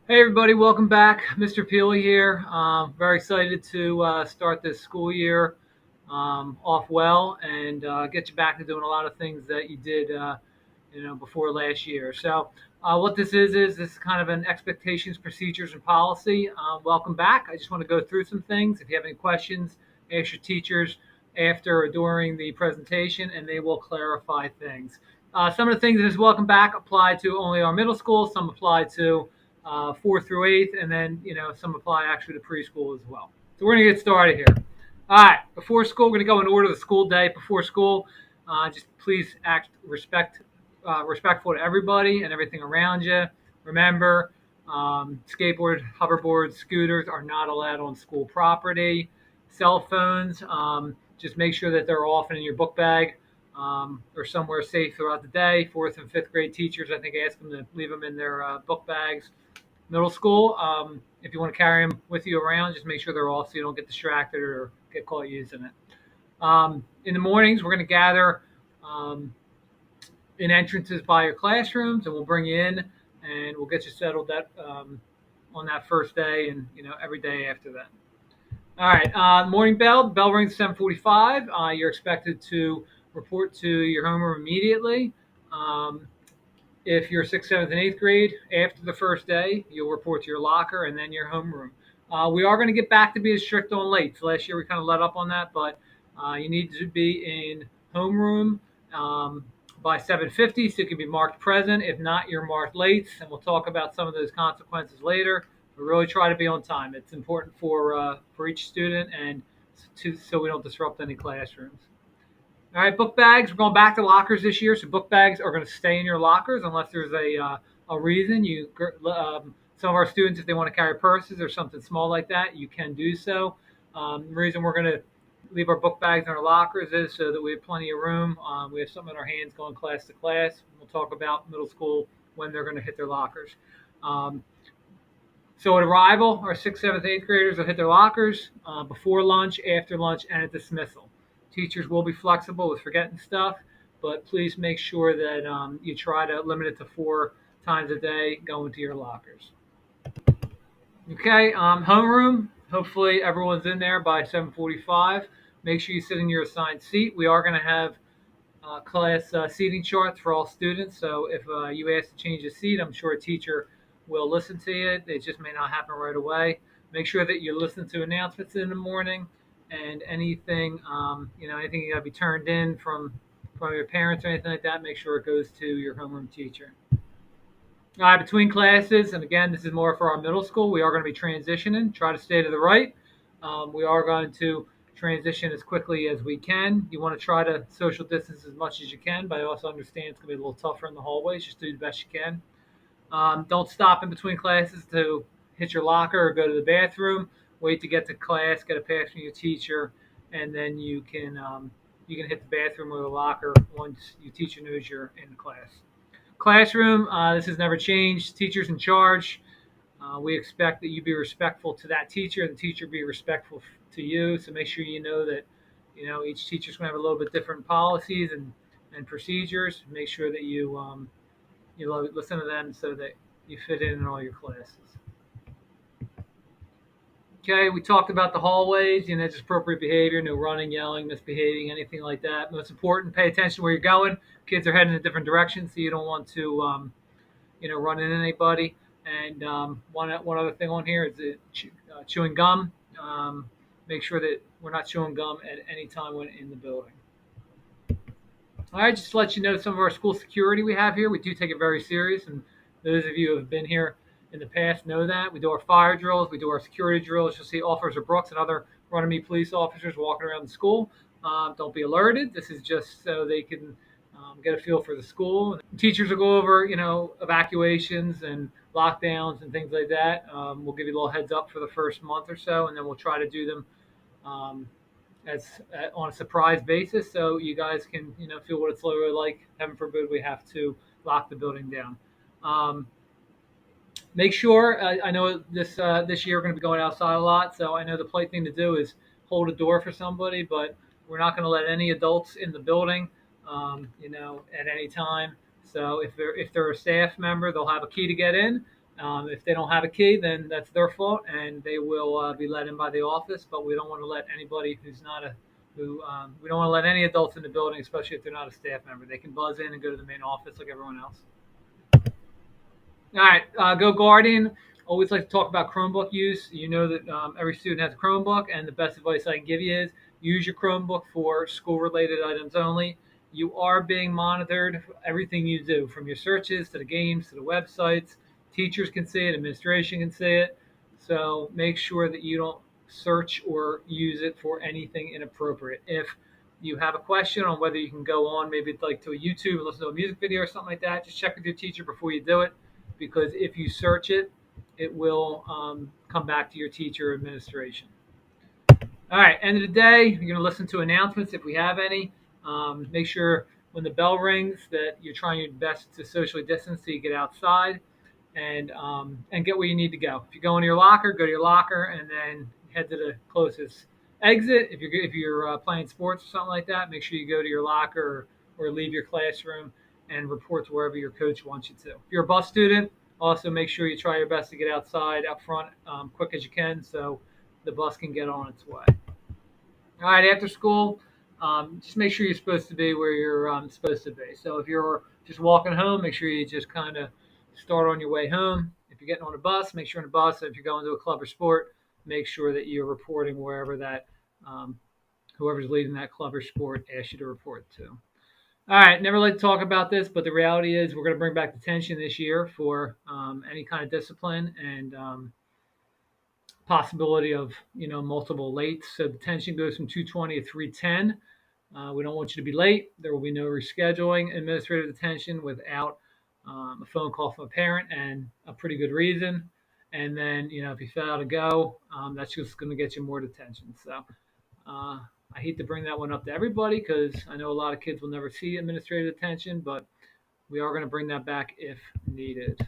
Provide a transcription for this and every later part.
Hey everybody, welcome back. Mr. Pili here. Very excited to start this school year off well and get you back to doing a lot of things that you did, before last year. So, what this is kind of an expectations, procedures, and policy. Welcome back. I just want to go through some things. If you have any questions, ask your teachers after or during the presentation, and they will clarify things. Some of the things that is welcome back apply to only our middle school. Some apply to fourth through eighth, and then some apply actually to preschool as well. So we're gonna get started here. All right, before school, we're gonna go in order of the school day. Before school, just please act respectful to everybody and everything around you. Remember, skateboard, hoverboards, scooters are not allowed on school property. Cell phones, just make sure that they're often in your book bag or somewhere safe throughout the day. Fourth and fifth grade teachers, I think, ask them to leave them in their book bags. Middle school, if you want to carry them with you around, just make sure they're off so you don't get distracted or get caught using it. In the mornings, we're going to gather in entrances by your classrooms, and we'll bring you in and we'll get you settled on that first day and every day after that. All right, morning bell. The bell rings at 7:45. You're expected to report to your homeroom immediately. Um, if you're sixth, seventh, and eighth grade, after the first day, you'll report to your locker and then your homeroom. We are going to get back to being strict on late. So last year we kind of let up on that, but you need to be in homeroom by 7:50, so you can be marked present. If not, you're marked late, and we'll talk about some of those consequences later. But really try to be on time. It's important for each student and so we don't disrupt any classrooms. All right, book bags. We're going back to lockers this year, so book bags are going to stay in your lockers unless there's a reason. Some of our students, if they want to carry purses or something small like that, you can do so. The reason we're going to leave our book bags in our lockers is so that we have plenty of room. We have something in our hands going class to class. We'll talk about middle school when they're going to hit their lockers. Um, so at arrival, our sixth, seventh, eighth graders will hit their lockers before lunch, after lunch, and at dismissal. Teachers will be flexible with forgetting stuff, but please make sure that you try to limit it to 4 times a day going to your lockers. Okay, homeroom. Hopefully everyone's in there by 7:45. Make sure you sit in your assigned seat. We are going to have class seating charts for all students. So if you ask to change a seat, I'm sure a teacher will listen to you. It just may not happen right away. Make sure that you listen to announcements in the morning and anything you got to be turned in from your parents or anything like that. Make sure it goes to your homeroom teacher. Between classes, and again, this is more for our middle school, we are going to be transitioning. Try to stay to the right. We are going to transition as quickly as we can. You want to try to social distance as much as you can, but I also understand it's going to be a little tougher in the hallways. Just do the best you can. Don't stop in between classes to hit your locker or go to the bathroom. Wait to get to class, get a pass from your teacher, and then you can hit the bathroom or the locker once your teacher knows you're in class. Classroom, this has never changed. Teachers in charge. We expect that you be respectful to that teacher, and the teacher be respectful to you. So make sure you know that each teacher's going to have a little bit different policies and procedures. Make sure that you listen to them so that you fit in all your classes. Okay, we talked about the hallways, just appropriate behavior, no running, yelling, misbehaving, anything like that. Most important, pay attention where you're going. Kids are heading in different directions, so you don't want to, run into anybody. And one other thing on here is chewing gum. Make sure that we're not chewing gum at any time when in the building. All right, just to let you know some of our school security we have here. We do take it very serious, and those of you who have been here in the past know that. We do our fire drills, we do our security drills. You'll see Officer Brooks and other Runnymede police officers walking around the school. Don't be alerted. This is just so they can get a feel for the school. Teachers will go over, evacuations and lockdowns and things like that. We'll give you a little heads up for the first month or so, and then we'll try to do them um, as on a surprise basis, so you guys can feel what it's literally like. Heaven forbid we have to lock the building down. Um, Make sure I know this year we're going to be going outside a lot, so I know the polite thing to do is hold a door for somebody, but we're not going to let any adults in the building, at any time. So if they're a staff member, they'll have a key to get in. If they don't have a key, then that's their fault, and they will be let in by the office. But we don't want to let anybody who's not a who we don't want to let any adults in the building, especially if they're not a staff member. They can buzz in and go to the main office like everyone else. All right, Go Guardian. Always like to talk about Chromebook use. You know that every student has a Chromebook, and the best advice I can give you is use your Chromebook for school-related items only. You are being monitored. Everything you do, from your searches to the games to the websites, teachers can see it, administration can see it. So make sure that you don't search or use it for anything inappropriate. If you have a question on whether you can go on, maybe like to a YouTube and listen to a music video or something like that, just check with your teacher before you do it, because if you search it, it will come back to your teacher or administration. All right, end of the day, you're going to listen to announcements if we have any. Make sure when the bell rings that you're trying your best to socially distance so you get outside and get where you need to go. If you go into your locker, go to your locker and then head to the closest exit. If you're playing sports or something like that, make sure you go to your locker or leave your classroom and report to wherever your coach wants you to. If you're a bus student, also make sure you try your best to get outside up front quick as you can so the bus can get on its way. All right, after school, just make sure you're supposed to be where you're supposed to be. So if you're just walking home, make sure you just kind of start on your way home. If you're getting on a bus, make sure on a bus. If you're going to a club or sport, make sure that you're reporting wherever that whoever's leading that club or sport asks you to report to. All right, never like to talk about this, but the reality is we're going to bring back detention this year for any kind of discipline and possibility of multiple lates. So detention goes from 220 to 310. We don't want you to be late. There will be no rescheduling administrative detention without a phone call from a parent and a pretty good reason. And then if you fail to go, that's just going to get you more detention. So I hate to bring that one up to everybody because I know a lot of kids will never see administrative detention, but we are going to bring that back if needed.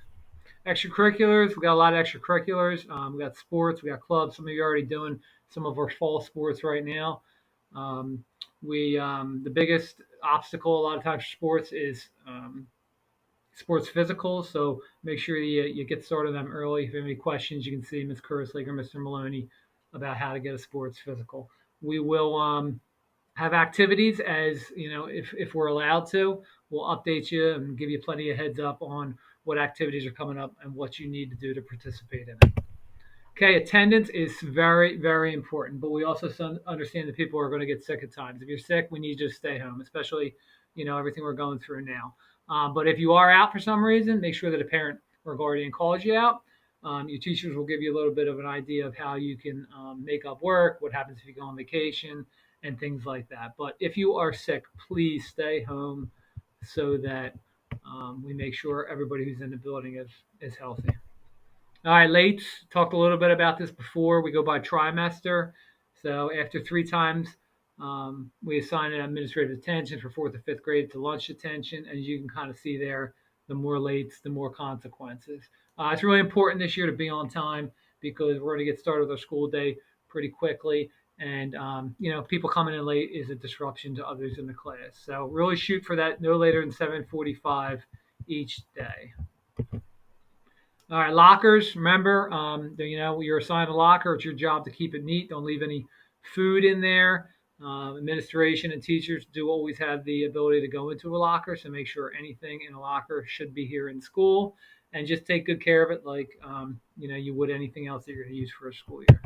Extracurriculars, we got a lot of extracurriculars. We got sports, we got clubs. Some of you are already doing some of our fall sports right now. The biggest obstacle a lot of times for sports is sports physicals. So make sure you get started on them early. If you have any questions, you can see Ms. Kurslake or Mr. Maloney about how to get a sports physical. We will have activities as if we're allowed to. We'll update you and give you plenty of heads up on what activities are coming up and what you need to do to participate in it. Okay, attendance is very, very important, but we also understand that people are going to get sick at times. If you're sick, we need you to stay home, especially everything we're going through now. But if you are out for some reason, make sure that a parent or guardian calls you out. Your teachers will give you a little bit of an idea of how you can make up work, what happens if you go on vacation, and things like that. But if you are sick, please stay home so that we make sure everybody who's in the building is healthy. All right, lates. Talked a little bit about this before. We go by trimester. So after 3 times, we assign an administrative detention for 4th and 5th grade to lunch detention. As you can kind of see there, the more lates, the more consequences. It's really important this year to be on time because we're going to get started with our school day pretty quickly. And, people coming in late is a disruption to others in the class. So really shoot for that no later than 7:45 each day. All right, lockers. Remember, you're assigned a locker. It's your job to keep it neat. Don't leave any food in there. Administration and teachers do always have the ability to go into a locker, so make sure anything in a locker should be here in school, and just take good care of it, like you would anything else that you're going to use for a school year.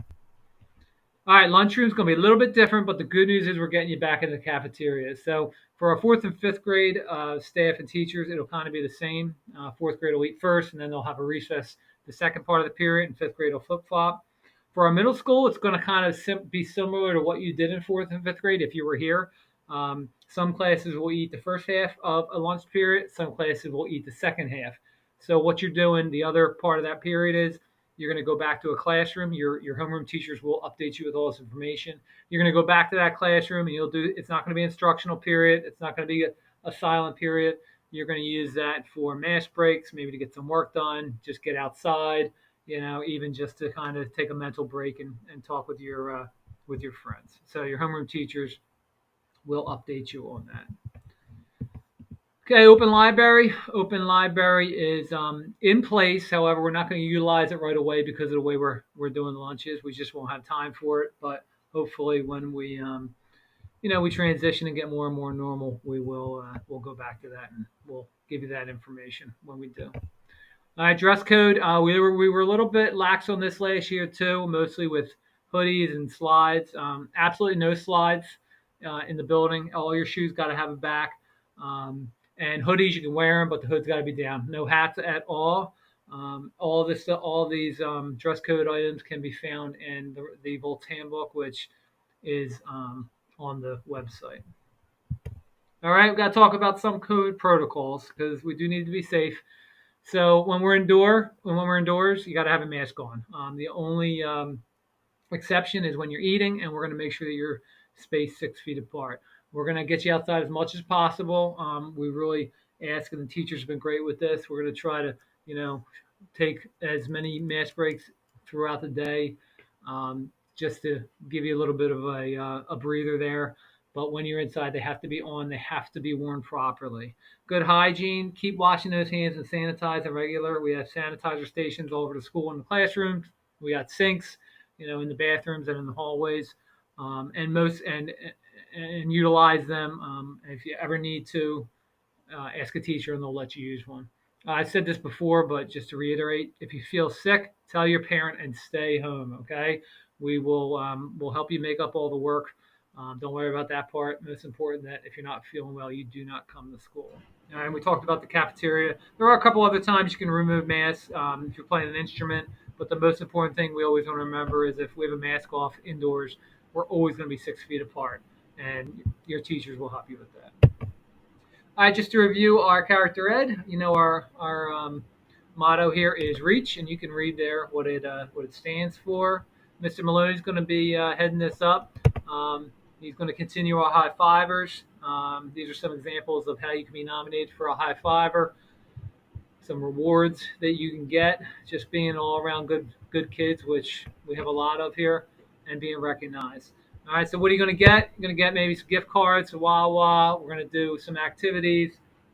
All right, lunchroom is going to be a little bit different, but the good news is we're getting you back into the cafeteria. So for our 4th and 5th grade staff and teachers, it'll kind of be the same. 4th grade will eat first, and then they'll have a recess the second part of the period, and 5th grade will flip-flop. For our middle school, it's going to kind of be similar to what you did in 4th and 5th grade if you were here. Some classes will eat the first half of a lunch period. Some classes will eat the second half. So what you're doing, the other part of that period is you're going to go back to a classroom. Your homeroom teachers will update you with all this information. You're going to go back to that classroom and it's not going to be an instructional period. It's not going to be a silent period. You're going to use that for mass breaks, maybe to get some work done, just get outside, even just to kind of take a mental break and talk with your friends. So your homeroom teachers will update you on that. Okay, open library. Open library is in place. However, we're not going to utilize it right away because of the way we're doing lunches. We just won't have time for it. But hopefully, when we we transition and get more and more normal, we'll go back to that and we'll give you that information when we do. All right, dress code. We were a little bit lax on this last year too, mostly with hoodies and slides. Absolutely no slides in the building. All your shoes got to have a back. And hoodies you can wear them, but the hood's got to be down. No hats at all. All these dress code items can be found in the Volts handbook, which is on the website. All right, we've got to talk about some COVID protocols because we do need to be safe. So when we're indoors, you got to have a mask on. The only exception is when you're eating, and we're going to make sure that you're spaced 6 feet apart. We're going to get you outside as much as possible. We really ask, and the teachers have been great with this. We're going to try to, take as many mask breaks throughout the day, just to give you a little bit of a breather there. But when you're inside, they have to be on. They have to be worn properly. Good hygiene. Keep washing those hands and sanitizing regular. We have sanitizer stations all over the school and the classrooms. We got sinks, in the bathrooms and in the hallways, and utilize them. If you ever need to, ask a teacher and they'll let you use one. I said this before, but just to reiterate, if you feel sick, tell your parent and stay home. Okay, we'll help you make up all the work. Don't worry about that part. Most important that if you're not feeling well, you do not come to school. And we talked about the cafeteria. There are a couple other times you can remove masks if you're playing an instrument. But the most important thing we always want to remember is if we have a mask off indoors, we're always going to be 6 feet apart, and your teachers will help you with that. All right, just to review our character ed, our motto here is reach, and you can read there what it stands for. Mr. Maloney's going to be heading this up. He's going to continue our high fivers. These are some examples of how you can be nominated for a high fiver. Some rewards that you can get just being all around good kids, which we have a lot of here, and being recognized. All right, so what are you going to get? You're going to get maybe some gift cards to Wawa. We're going to do some activities.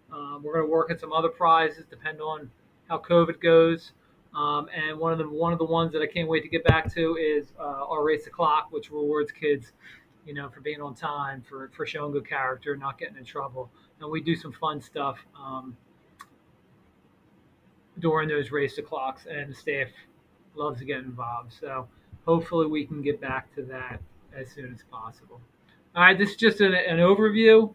We're going to work at some other prizes, depending on how COVID goes. And one of the ones that I can't wait to get back to is our race the clock, which rewards kids, for being on time, for showing good character, not getting in trouble. And we do some fun stuff during those race the clocks, and the staff loves to get involved. So hopefully we can get back to that as soon as possible. All right, this is just an overview.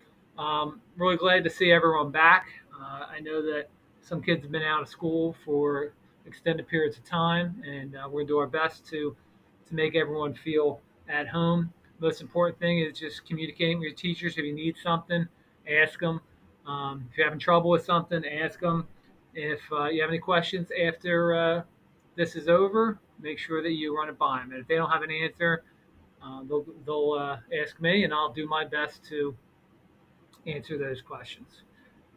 Really glad to see everyone back. I know that some kids have been out of school for extended periods of time, and we're going to do our best to make everyone feel at home. Most important thing is just communicating with your teachers. If you need something, ask them. If you're having trouble with something, ask them. If you have any questions after this is over, make sure that you run it by them. And if they don't have an answer, they'll ask me, and I'll do my best to answer those questions.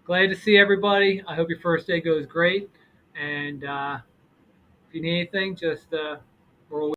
Glad to see everybody. I hope your first day goes great. And if you need anything, just we're always